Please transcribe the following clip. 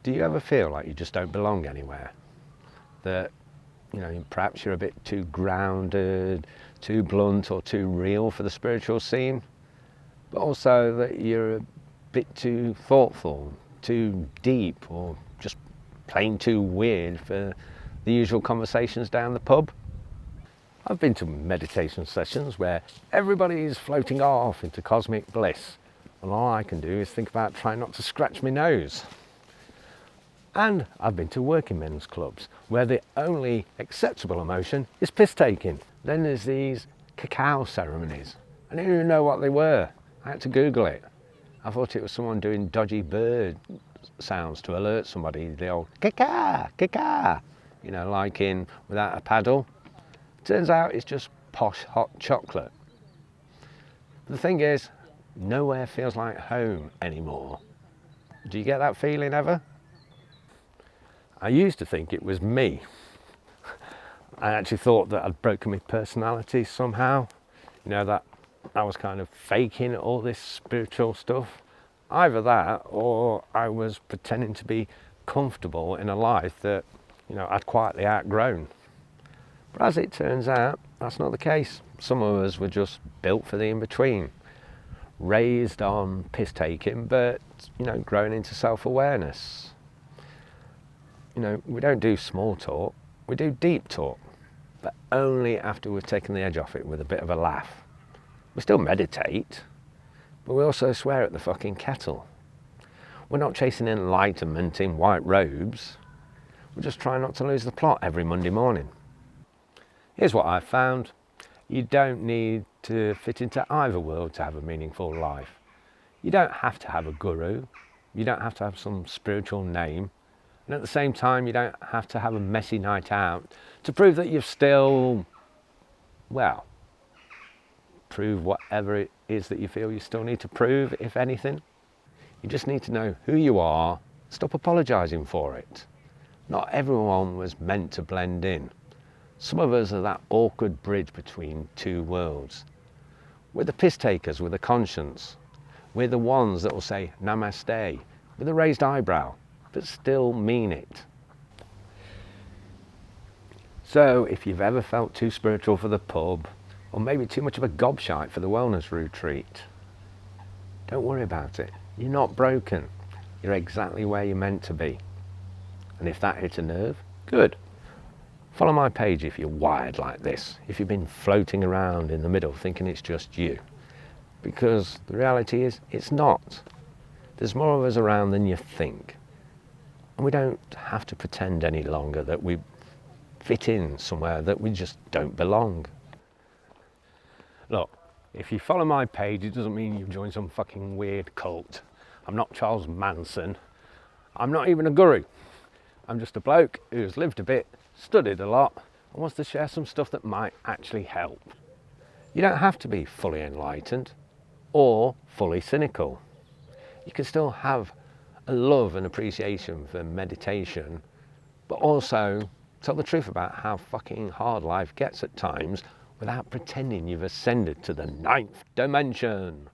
Do you ever feel like you just don't belong anywhere? That, perhaps you're a bit too grounded, too blunt or too real for the spiritual scene, but also that you're a bit too thoughtful, too deep, or just plain too weird for the usual conversations down the pub? I've been to meditation sessions where everybody's floating off into cosmic bliss, and all I can do is think about trying not to scratch my nose. And I've been to working men's clubs where the only acceptable emotion is piss taking. Then there's these cacao ceremonies. I didn't even know what they were. I had to Google it. I thought it was someone doing dodgy bird sounds to alert somebody, the old cacao, cacao, like in Without a Paddle. Turns out it's just posh hot chocolate. The thing is, nowhere feels like home anymore. Do you get that feeling ever? I used to think it was me. I actually thought that I'd broken my personality somehow. That I was kind of faking all this spiritual stuff. Either that, or I was pretending to be comfortable in a life that, I'd quietly outgrown. But as it turns out, that's not the case. Some of us were just built for the in-between. Raised on piss taking, but, grown into self-awareness. We don't do small talk, we do deep talk, but only after we've taken the edge off it with a bit of a laugh. We still meditate, but we also swear at the fucking kettle. We're not chasing enlightenment in white robes, we're just trying not to lose the plot every Monday morning. Here's what I've found. You don't need to fit into either world to have a meaningful life. You don't have to have a guru, you don't have to have some spiritual name, and at the same time, you don't have to have a messy night out to prove that you've still, prove whatever it is that you feel you still need to prove, if anything. You just need to know who you are, stop apologising for it. Not everyone was meant to blend in. Some of us are that awkward bridge between two worlds. We're the piss takers with a conscience. We're the ones that will say namaste with a raised eyebrow, but still mean it. So if you've ever felt too spiritual for the pub, or maybe too much of a gobshite for the wellness retreat, don't worry about it. You're not broken. You're exactly where you're meant to be. And if that hit a nerve, good. Follow my page if you're wired like this, if you've been floating around in the middle thinking it's just you. Because the reality is, it's not. There's more of us around than you think. And we don't have to pretend any longer that we fit in somewhere that we just don't belong. Look, if you follow my page, it doesn't mean you've joined some fucking weird cult. I'm not Charles Manson. I'm not even a guru. I'm just a bloke who's lived a bit, studied a lot, and wants to share some stuff that might actually help. You don't have to be fully enlightened or fully cynical. You can still have a love and appreciation for meditation, but also tell the truth about how fucking hard life gets at times without pretending you've ascended to the 9th dimension.